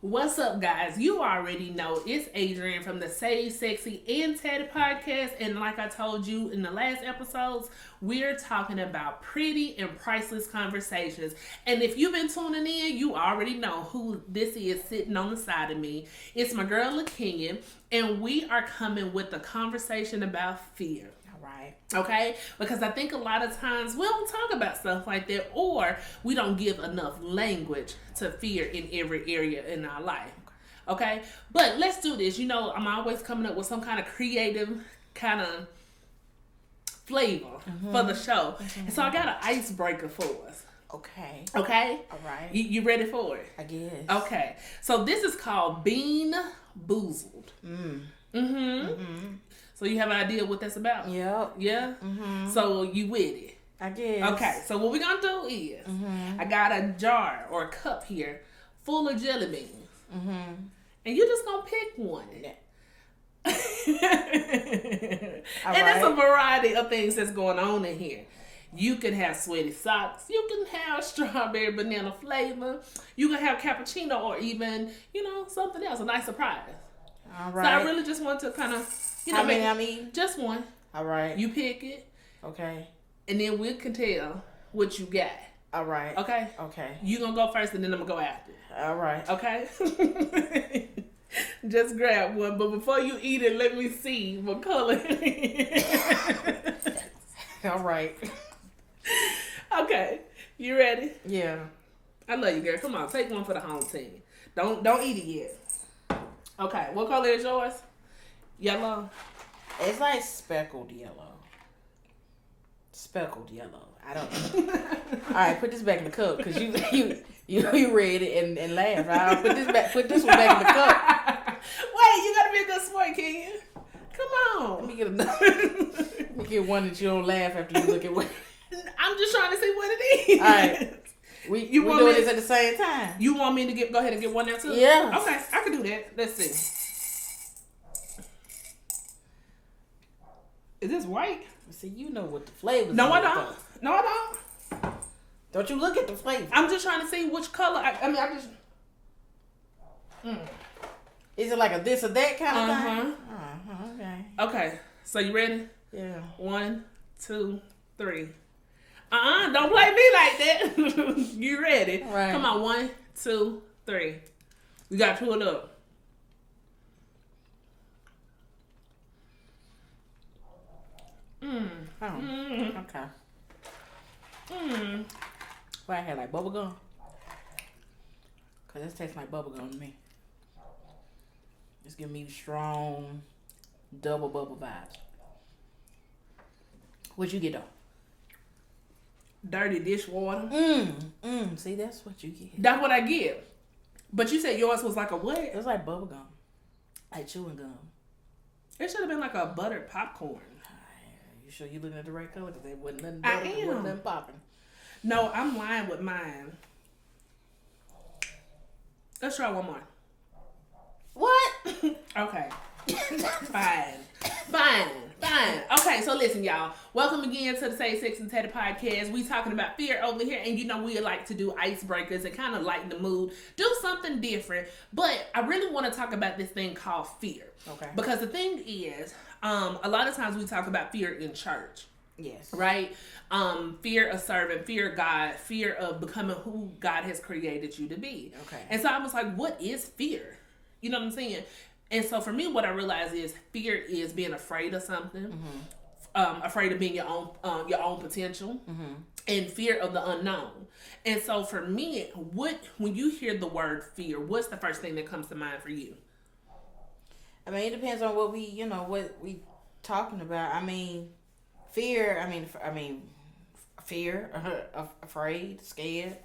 What's up, guys? You already know it's Adrienne from the Sage, Sexy, and Tatty podcast. And like I told you in the last episodes, we're talking about pretty and priceless conversations. And if you've been tuning in, you already know who this is sitting on the side of me. It's my girl, La'Kenya, and we are coming with a conversation about fear. Okay? Because I think a lot of times we don't talk about stuff like that, or we don't give enough language to fear in every area in our life. Okay? But let's do this. You know, I'm always coming up with some kind of creative kind of flavor for the show. And so I got an icebreaker for us. Okay. Okay? All right. You ready for it? I guess. Okay. So this is called Bean Boozled. So you have an idea what that's about? Yep. Yeah? So you with it? I guess. Okay, so what we're going to do is, I got a jar or a cup here full of jelly beans. And you're just going to pick one. Yeah. And there's a variety of things that's going on in here. You can have sweaty socks. You can have strawberry banana flavor. You can have cappuccino or even, something else, a nice surprise. All right. So I really just want to kind of, How many? just one. All right. You pick it. Okay. And then we can tell what you got. All right. Okay? Okay. You gonna go first and then I'm gonna go after. All right. Okay? Just grab one, but before you eat it, let me see what color it is. All right. Okay. You ready? Yeah. I love you, girl. Come on, take one for the home team. Don't eat it yet. Okay, what color is yours? Yellow? It's like speckled yellow. Speckled yellow. I don't know. All right, put this back in the cup because you read it and laughed. I'll put this one back in the cup. Wait, you gotta be a good sport, Ken. Come on. Let me get another. Let me get one that you don't laugh after you look at what. I'm just trying to see what it is. All right. We doing this at the same time. You want me to go ahead and get one now too? Yeah. Okay, I can do that. Let's see. Is this white? See, you know what the flavors. No, I are, don't. though. No, I don't. Don't you look at the flavor? I'm just trying to see which color. I just. Is it like a this or that kind of thing? Okay. Okay. So you ready? Yeah. 1, 2, 3. Don't play me like that. You ready? Right. Come on, 1, 2, 3. We got to pull it up. Okay. What I had like bubble gum? Cause this tastes like bubble gum to me. It's giving me strong double bubble vibes. What'd you get though? Dirty dishwater. See, that's what you get. That's what I get. But you said yours was like a what? It was like bubble gum, like chewing gum. It should have been like a buttered popcorn. You sure you looking at the right color? Cause there wasn't nothing butter, there wasn't nothing popping. No, I'm lying with mine. Let's try one more. What? Okay. Fine. Okay, so listen, y'all. Welcome again to the Say Sex and Tatty podcast. We talking about fear over here, and we like to do icebreakers and kind of lighten the mood, do something different. But I really want to talk about this thing called fear. Okay. Because the thing is, a lot of times we talk about fear in church. Yes. Right? Fear of serving, fear of God, fear of becoming who God has created you to be. Okay. And so I was like, what is fear? You know what I'm saying? And so for me, what I realized is fear is being afraid of something, afraid of being your own potential, and fear of the unknown. And so for me, when you hear the word fear, what's the first thing that comes to mind for you? I mean, it depends on what we talking about. I mean, fear. Fear, afraid, scared,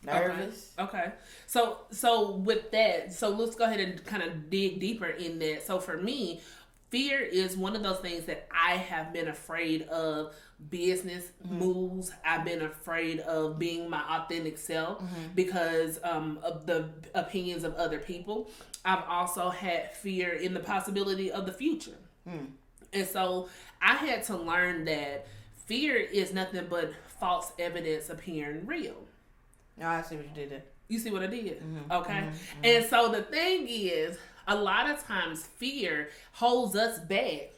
nervous. Okay. So with that, so let's go ahead and kind of dig deeper in that. So for me, fear is one of those things that I have been afraid of business moves. I've been afraid of being my authentic self because of the opinions of other people. I've also had fear in the possibility of the future. And so I had to learn that fear is nothing but false evidence appearing real. Oh, I see what you did there. You see what I did? Mm-hmm. Okay. Mm-hmm. And so the thing is, a lot of times fear holds us back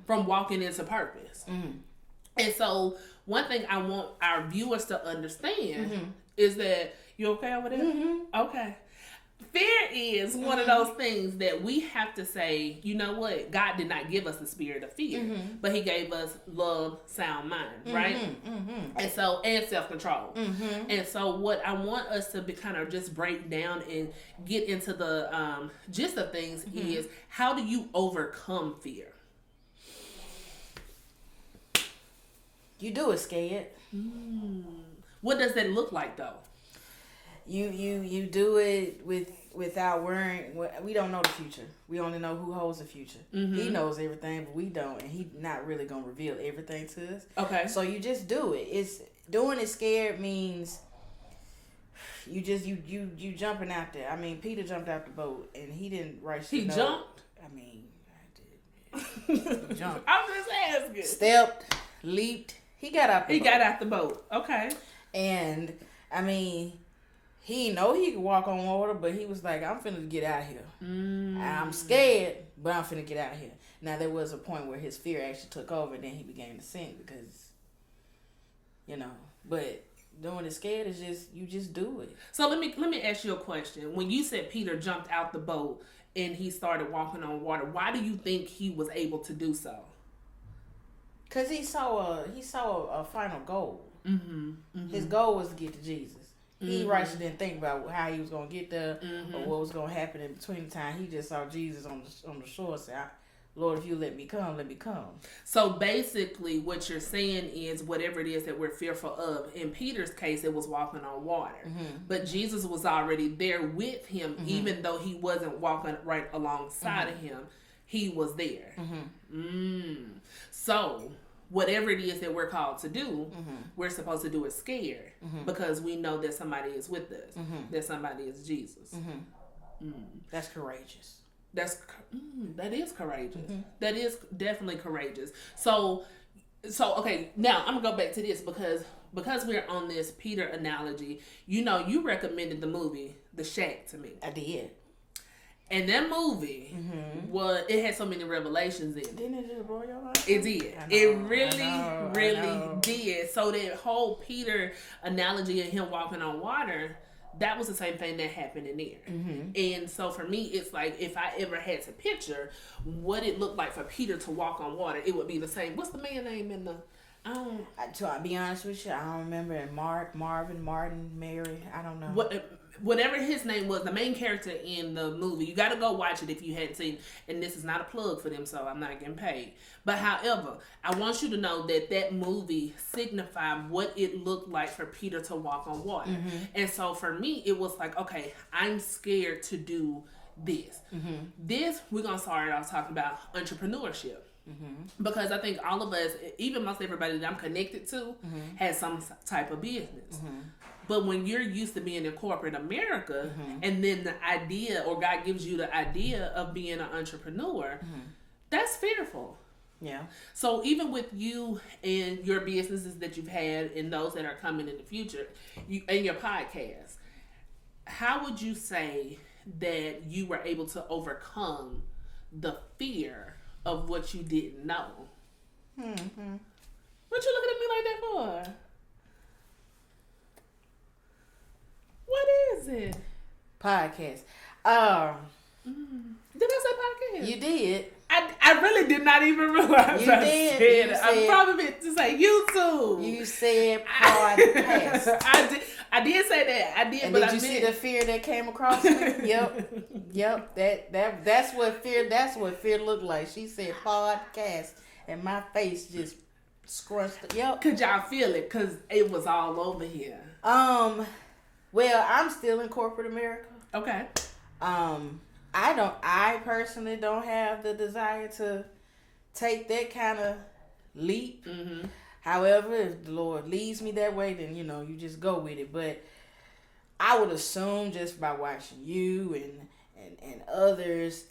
from walking into purpose. And so one thing I want our viewers to understand is that, you okay over there? Okay. Fear is one of those things that we have to say, you know what? God did not give us the spirit of fear, but he gave us love, sound mind, right? And so, and self-control. And so what I want us to be kind of just break down and get into the gist of things is, how do you overcome fear? You do it scared. What does that look like though? You do it without worrying. We don't know the future. We only know who holds the future. He knows everything, but we don't, and he's not really gonna reveal everything to us. Okay. So you just do it. It's doing it scared means you just you jumping out there. I mean, Peter jumped out the boat, and he didn't rush. He jumped. I mean, I did. He jumped. I'm just asking. Stepped, leaped. He got out. He got out the boat. Okay. And I mean, he know he could walk on water, but he was like, I'm finna get out here. I'm scared, but I'm finna get out here. Now, there was a point where his fear actually took over, and then he began to sink because, but doing it scared is just, you just do it. So let me ask you a question. When you said Peter jumped out the boat and he started walking on water, why do you think he was able to do so? Because he saw a final goal. His goal was to get to Jesus. He rightly didn't think about how he was going to get there or what was going to happen in between the time. He just saw Jesus on the shore and said, Lord, if you let me come, let me come. So basically what you're saying is whatever it is that we're fearful of, in Peter's case, it was walking on water. But Jesus was already there with him, even though he wasn't walking right alongside of him. He was there. So whatever it is that we're called to do, we're supposed to do it scared because we know that somebody is with us, that somebody is Jesus. That's courageous. That is courageous. That is definitely courageous. So okay, now I'm gonna go back to this because we're on this Peter analogy. You recommended the movie The Shack to me. I did. And that movie it had so many revelations in it. Didn't it just blow your mind? It did. It really did. So that whole Peter analogy of him walking on water, that was the same thing that happened in there. And so for me, it's like if I ever had to picture what it looked like for Peter to walk on water, it would be the same. What's the man name in the... To be honest with you, I don't remember. Marvin, Martin, Mary, I don't know. Whatever his name was, the main character in the movie, you got to go watch it if you hadn't seen. And this is not a plug for them, so I'm not getting paid. But however, I want you to know that movie signified what it looked like for Peter to walk on water. And so for me, it was like, okay, I'm scared to do this. This, we're going to start off talking about entrepreneurship. Because I think all of us, even most everybody that I'm connected to, has some type of business. But when you're used to being in corporate America, and then the idea, or God gives you the idea of being an entrepreneur, that's fearful. Yeah. So even with you and your businesses that you've had and those that are coming in the future, and your podcast, how would you say that you were able to overcome the fear of what you didn't know? What you looking at me like that for? What is it? Podcast. Did I say podcast? You did. I really did not even realize you I did. said You it. I probably meant to say YouTube. You said podcast. I did say that. I did, and but did I you see the fear that came across me? Yep. That's what fear looked like. She said podcast, and my face just scrunched. Yep. Could y'all feel it? Cause it was all over here. Well, I'm still in corporate America. Okay. I personally don't have the desire to take that kind of leap. However, if the Lord leads me that way, then you just go with it. But I would assume just by watching you and others,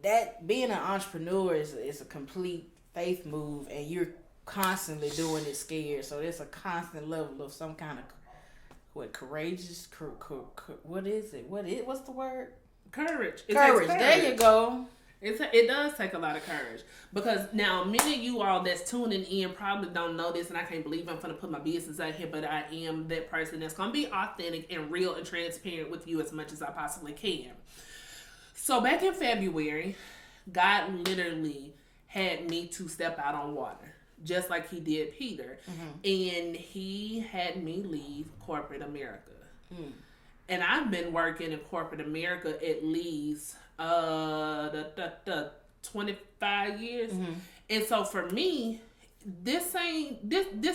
that being an entrepreneur is a complete faith move, and you're constantly doing it scared. So there's a constant level of some kind of courageous, what is it? What's the word? Courage. Courage. There you go. It does take a lot of courage, because now many of you all that's tuning in probably don't know this, and I can't believe I'm going to put my business out here, but I am that person that's going to be authentic and real and transparent with you as much as I possibly can. So back in February, God literally had me to step out on water, just like he did Peter. And he had me leave corporate America. And I've been working in corporate America at least 25 years. And so for me, this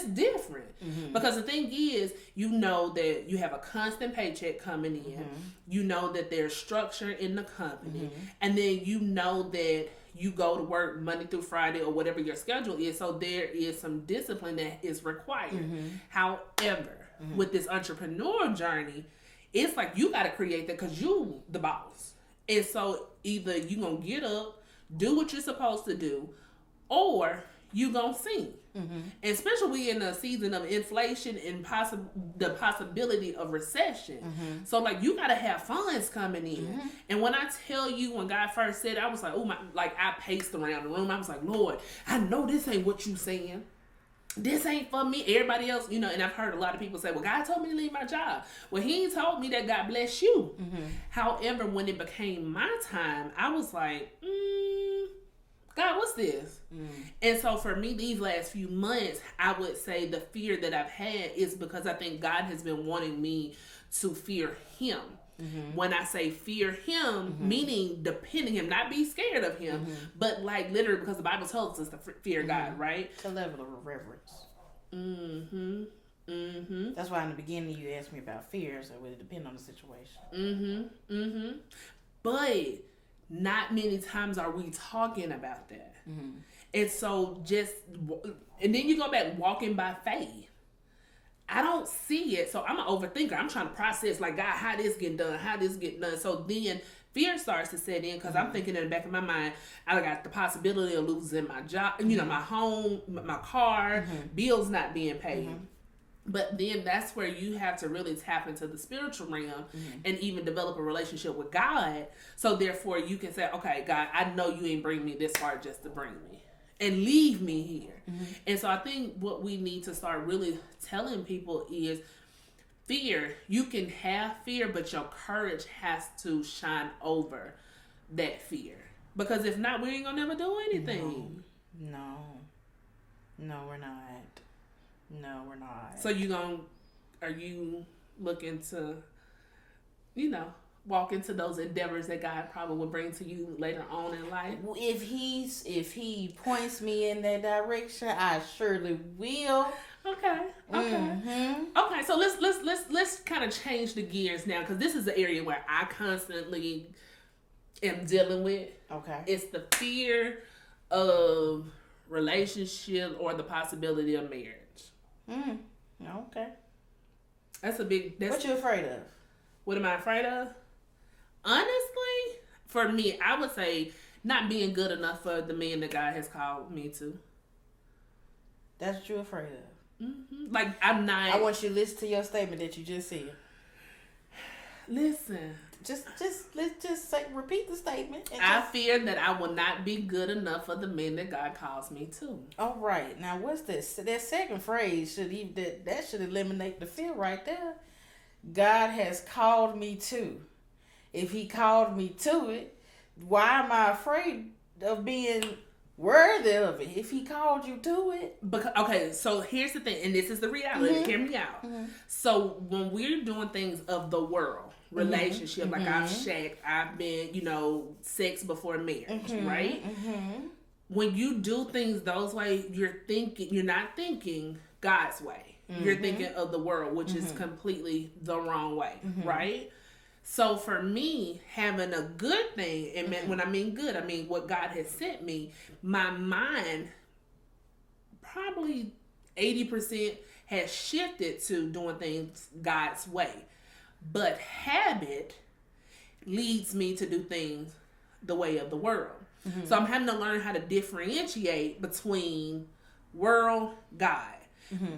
different. Because the thing is, you know that you have a constant paycheck coming in. You know that there's structure in the company. And then you know that you go to work Monday through Friday or whatever your schedule is. So there is some discipline that is required. However, with this entrepreneur journey, it's like you got to create that because you the boss. And so either you going to get up, do what you're supposed to do, or you going to sing. And especially we in a season of inflation and the possibility of recession. So like you got to have funds coming in. And when I tell you, when God first said it, I was like, oh my, like I paced around the room. I was like, Lord, I know this ain't what you saying. This ain't for me. Everybody else, you know, and I've heard a lot of people say, well, God told me to leave my job. Well, he told me that God bless you. However, when it became my time, I was like, God, what's this? And so for me, these last few months, I would say the fear that I've had is because I think God has been wanting me to fear him. When I say fear him, meaning depending him, not be scared of him, but like literally, because the Bible tells us to fear God, right? It's a level of reverence. That's why in the beginning you asked me about fear, so it would depend on the situation. But not many times are we talking about that. And so and then you go back walking by faith. I don't see it, so I'm an overthinker. I'm trying to process, like, God, how this get done? So then fear starts to set in because I'm thinking in the back of my mind, I got the possibility of losing my job, you know, my home, my car, bills not being paid. But then that's where you have to really tap into the spiritual realm and even develop a relationship with God. So therefore you can say, okay, God, I know you ain't bring me this far just to bring me and leave me here. And so I think what we need to start really telling people is fear. You can have fear, but your courage has to shine over that fear. Because if not, we ain't gonna never do anything. No, we're not. No, we're not. So are you looking to, you know, walk into those endeavors that God probably will bring to you later on in life? If he points me in that direction, I surely will. Okay. Okay. So let's kind of change the gears now, because this is the area where I constantly am dealing with. Okay. It's the fear of relationship or the possibility of marriage. Okay. That's a big. What you afraid of? What am I afraid of? Honestly, for me, I would say not being good enough for the man that God has called me to. That's what you're afraid of. Like, I'm not. I want you to listen to your statement that you just said. Listen. Let's just say, repeat the statement. I fear that I will not be good enough for the men that God calls me to. All right. Now, what's this? That second phrase that should eliminate the fear right there. God has called me to. If he called me to it, why am I afraid of being worthy of it? If he called you to it. Because, okay, so here's the thing, and this is the reality. Hear me out. So when we're doing things of the world, relationship, like I've shacked, I've been, you know, sex before marriage, right? When you do things those ways, you're not thinking God's way. You're thinking of the world, which is completely the wrong way, right? So for me, having a good thing, and when I mean good, I mean what God has sent me, my mind probably 80% has shifted to doing things God's way. But habit leads me to do things the way of the world. So I'm having to learn how to differentiate between world, God.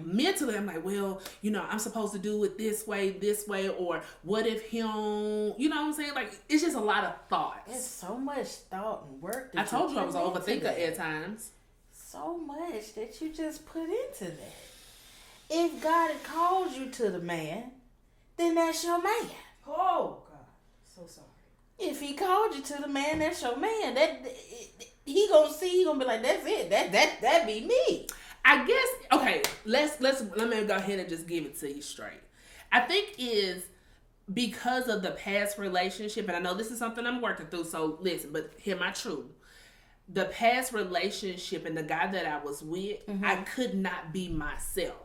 Mentally, I'm like, well, I'm supposed to do it this way, or what if him, you know what I'm saying? Like, it's just a lot of thoughts. It's so much thought and work. I told you I was an overthinker at times. So much that you just put into that. If God had called you to the man, then that's your man. Oh, God. So sorry. If he called you to the man, that's your man. He gonna be like, that's it. That be me. I guess, okay, let me go ahead and just give it to you straight. I think is because of the past relationship, and I know this is something I'm working through, so listen, but hear my truth. The past relationship and the guy that I was with, I could not be myself.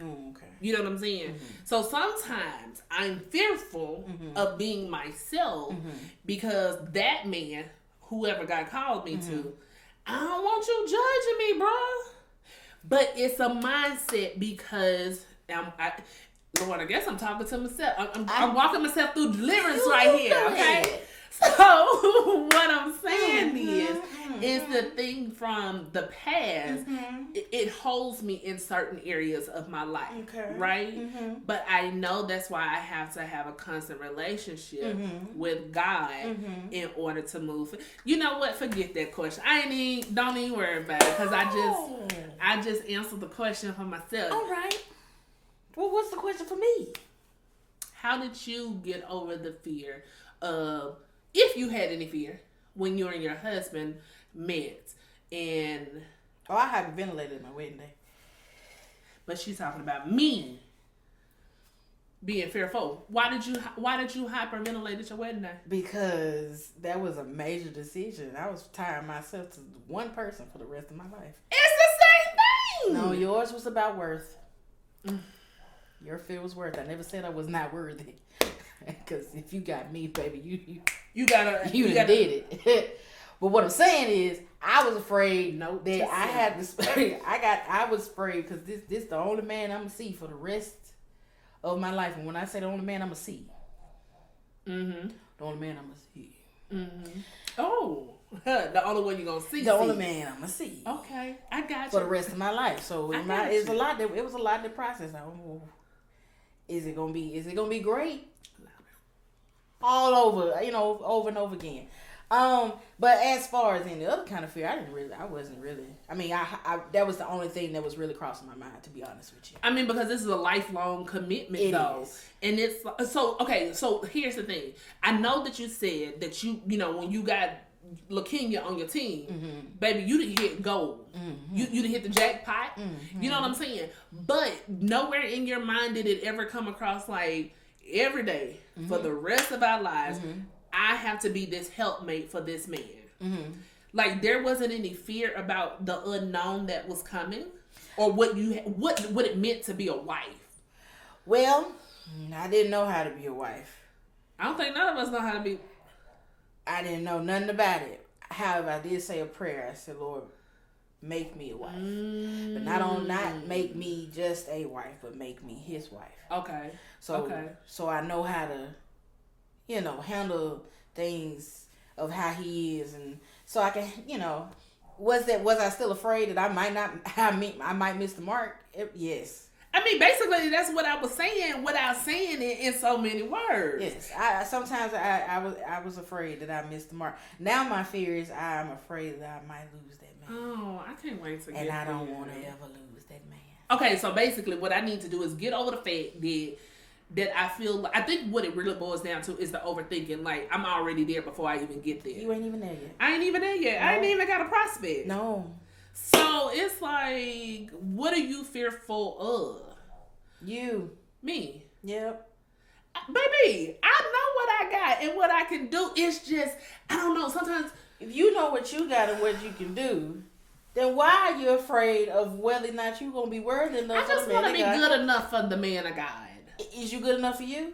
Okay. You know what I'm saying? So sometimes I'm fearful of being myself because that man, whoever God called me to, I don't want you judging me, bruh. But it's a mindset because Lord, I guess I'm talking to myself. I'm walking myself through deliverance right here, okay? So what I'm saying is the thing from the past, it holds me in certain areas of my life, right? But I know that's why I have to have a constant relationship with God in order to move. You know what? Forget that question. Don't even worry about it because I just answered the question for myself. All right. Well, what's the question for me? How did you get over the fear of, if you had any fear, when you and your husband met? And I hyperventilated my wedding day. But she's talking about me being fearful. Why did you hyperventilate at your wedding day? Because that was a major decision. I was tying myself to one person for the rest of my life. It's the same thing. No, yours was about worth. Your fear was worth. I never said I was not worthy. Because if you got me, baby, you did it. But what I'm saying is, I was afraid that I had to. I was afraid because this the only man I'm gonna see for the rest of my life. And when I say the only man I'm gonna see, the only man I'm gonna see. Oh, the only one you're gonna see. The only man I'm gonna see. Okay, I got you for the rest of my life. So it was a lot. It was a lot to process. Is it gonna be great? All over, over and over again. But as far as any other kind of fear, I wasn't really. I mean, I that was the only thing that was really crossing my mind, to be honest with you. I mean, because this is a lifelong commitment, though. And it's so okay. So here's the thing. I know that you said that when you got La'Kenya on your team, baby, you didn't hit gold. You didn't hit the jackpot. You know what I'm saying? But nowhere in your mind did it ever come across like every day for the rest of our lives, I have to be this helpmate for this man. Like there wasn't any fear about the unknown that was coming, or what it meant to be a wife. Well, I didn't know how to be a wife. I don't think none of us know how to be. I didn't know nothing about it. However, I did say a prayer. I said, Lord, make me a wife. But not make me just a wife, but make me his wife. Okay. So I know how to, handle things of how he is, and so I can, was I still afraid that I might miss the mark? Yes. I mean, basically, that's what I was saying without saying it in so many words. Yes, sometimes I was afraid that I missed the mark. Now my fear is I'm afraid that I might lose that man. Oh, I can't wait to get. And I don't want to ever lose that man. Okay, so basically, what I need to do is get over the fact that I feel. I think what it really boils down to is the overthinking. Like I'm already there before I even get there. You ain't even there yet. I ain't even there yet. No. I ain't even got a prospect. No. So it's like, what are you fearful of? You. Me. Yep. Baby, I know what I got and what I can do. It's just, I don't know. Sometimes, if you know what you got and what you can do, then why are you afraid of whether or not you're going to be worthy enough? I just want to be good enough for the man of God. Is you good enough for you?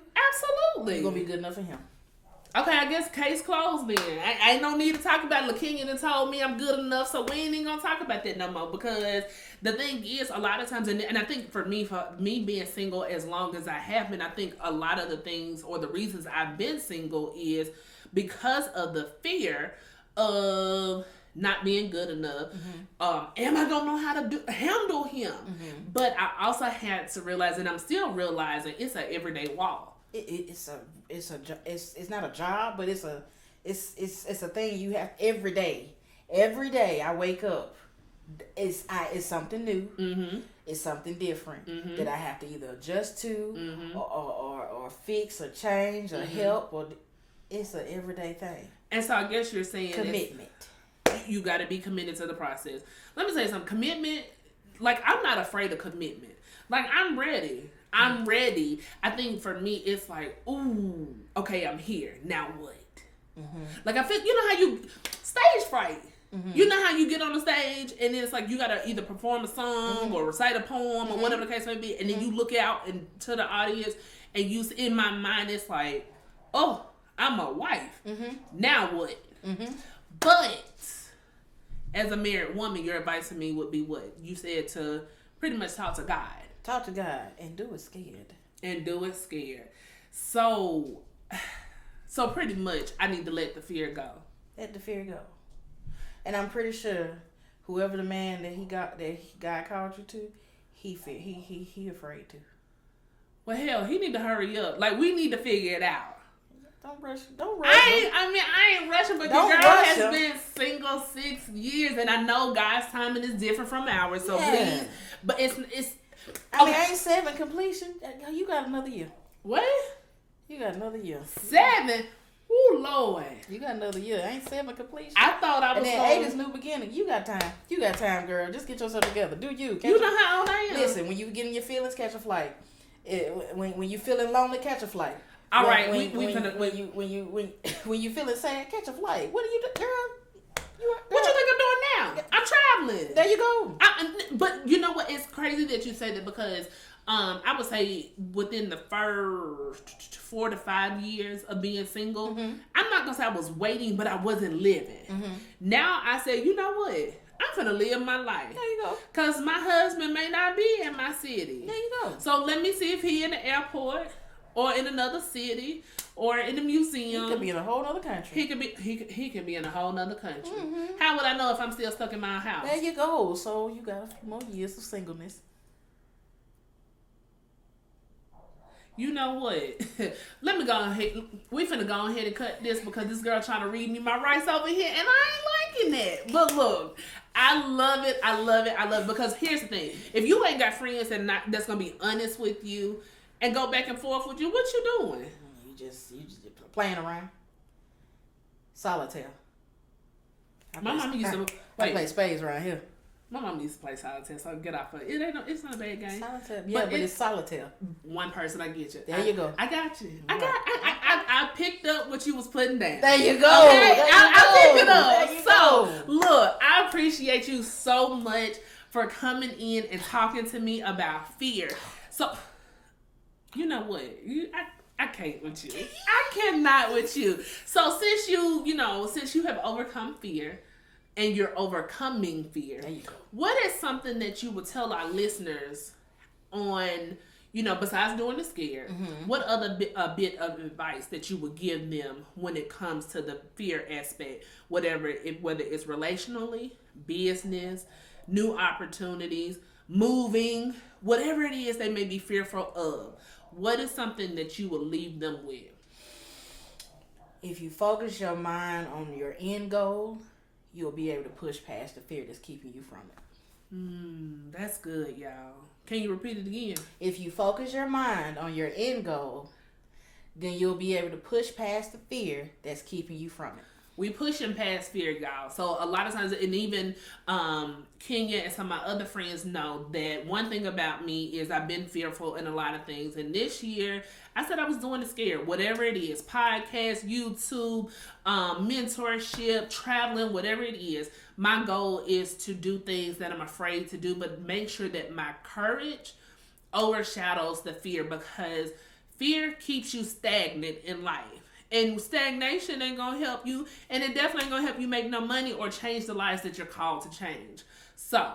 Absolutely. You're going to be good enough for him. Okay, I guess case closed then. I ain't no need to talk about La'Kenya and told me I'm good enough, so we ain't even gonna talk about that no more. Because the thing is, a lot of times, and I think for me being single as long as I have been, I think a lot of the things or the reasons I've been single is because of the fear of not being good enough. Am I gonna know how to handle him? But I also had to realize, and I'm still realizing, it's an everyday walk. It's not a job, but it's a thing you have every day. Every day I wake up, it's something new. It's something different that I have to either adjust to or fix or change or help, or it's an everyday thing. And so I guess you're saying commitment. You got to be committed to the process. Let me say something. Commitment, like, I'm not afraid of commitment. Like, I'm ready. I'm ready. I think for me, it's like, ooh, okay, I'm here. Now what? Like, I feel, you know how you, stage fright. You know how you get on the stage and then it's like you got to either perform a song or recite a poem or whatever the case may be. And then you look out into the audience and you, in my mind, it's like, oh, I'm a wife. Now what? But as a married woman, your advice to me would be what? You said to pretty much talk to God. Talk to God and do it scared. And do it scared. So pretty much I need to let the fear go. Let the fear go. And I'm pretty sure whoever the man that God called you to, he afraid to. Well, hell, he need to hurry up. Like, we need to figure it out. Don't rush. I ain't rushing, but your girl has been single 6 years, and I know God's timing is different from ours. So please, but it's. I mean, ain't 7 completion. You got another year. What? You got another year. 7. Ooh, Lord. You got another year. Ain't 7 completion. I thought I was. And then 8 is new beginning. You got time. You got time, girl. Just get yourself together. Do you? You know how old I am. Listen, when you get in your feelings, catch a flight. When you feeling lonely, catch a flight. All right, when you feeling sad, catch a flight. What are you doing, girl? What you think I'm doing now? I'm traveling. There you go. But you know what? It's crazy that you say that because I would say within the first 4 to 5 years of being single, I'm not gonna say I was waiting, but I wasn't living. Now I say, you know what? I'm gonna live my life. There you go. Cause my husband may not be in my city. There you go. So let me see if he in the airport or in another city or in the museum. He could be in a whole other country. He could be in a whole other country. How would I know if I'm still stuck in my house? There you go. So you got a few more years of singleness. You know what? Let me go ahead. We finna go ahead and cut this because this girl trying to read me my rights over here, and I ain't liking that. But look, I love it. I love it. I love it because here's the thing: if you ain't got friends that's gonna be honest with you and go back and forth with you, what you doing? You just playing around. Solitaire. My mom used to play spades around here. My mom used to play solitaire, so get off of it. It's not a bad game. Solitaire, yeah, but it's solitaire. One person, I get you. There you go. I got you. I picked up what you was putting down. There you go. Okay? I picked it up. So look, I appreciate you so much for coming in and talking to me about fear. So, you know what? I can't with you. I cannot with you. So since you have overcome fear, and you're overcoming fear. There you go. What is something that you would tell our listeners on, besides doing the scare, what other bit of advice that you would give them when it comes to the fear aspect, whether it's relationally, business, new opportunities, moving, whatever it is they may be fearful of. What is something that you would leave them with? If you focus your mind on your end goal, you'll be able to push past the fear that's keeping you from it. That's good, y'all. Can you repeat it again? If you focus your mind on your end goal, then you'll be able to push past the fear that's keeping you from it. We pushing past fear, y'all. So a lot of times, and even Kenya and some of my other friends know that one thing about me is I've been fearful in a lot of things. And this year, I said I was doing the scare, whatever it is, podcast, YouTube, mentorship, traveling, whatever it is. My goal is to do things that I'm afraid to do, but make sure that my courage overshadows the fear, because fear keeps you stagnant in life. And stagnation ain't gonna help you, and it definitely ain't gonna help you make no money or change the lives that you're called to change. So,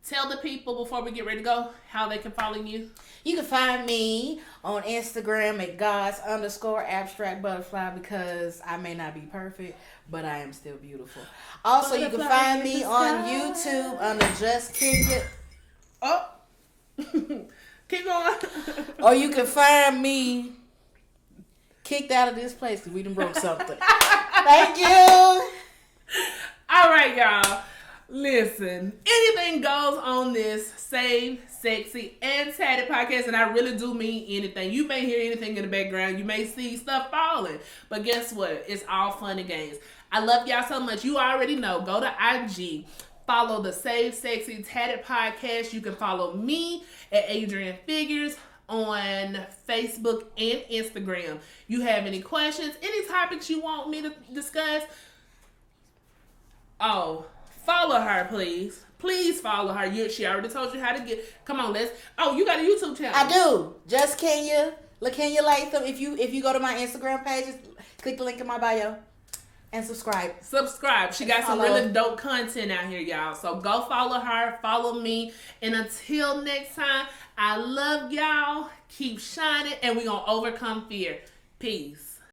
Tell the people before we get ready to go how they can follow you. You can find me on Instagram at God's_abstract butterfly because I may not be perfect, but I am still beautiful. Also, you can find me on YouTube under Just Kenya. Oh, keep going. Or you can find me kicked out of this place because we done broke something. Thank you. All right, y'all. Listen, anything goes on this Save, Sexy, and Tatted podcast, and I really do mean anything. You may hear anything in the background. You may see stuff falling, but guess what? It's all fun and games. I love y'all so much. You already know. Go to IG. Follow the Save, Sexy, Tatted podcast. You can follow me at Adrienne Figures on Facebook and Instagram. You have any questions, any topics you want me to discuss? Oh, follow her, please. Please follow her. She already told you how to get. Come on, let's. Oh, you got a YouTube channel. I do. Just Kenya, La'Kenya Latham. If you go to my Instagram pages, click the link in my bio and subscribe. She got some really dope content out here, y'all. So go follow her, follow me, and until next time, I love y'all. Keep shining, and we're gonna overcome fear. Peace.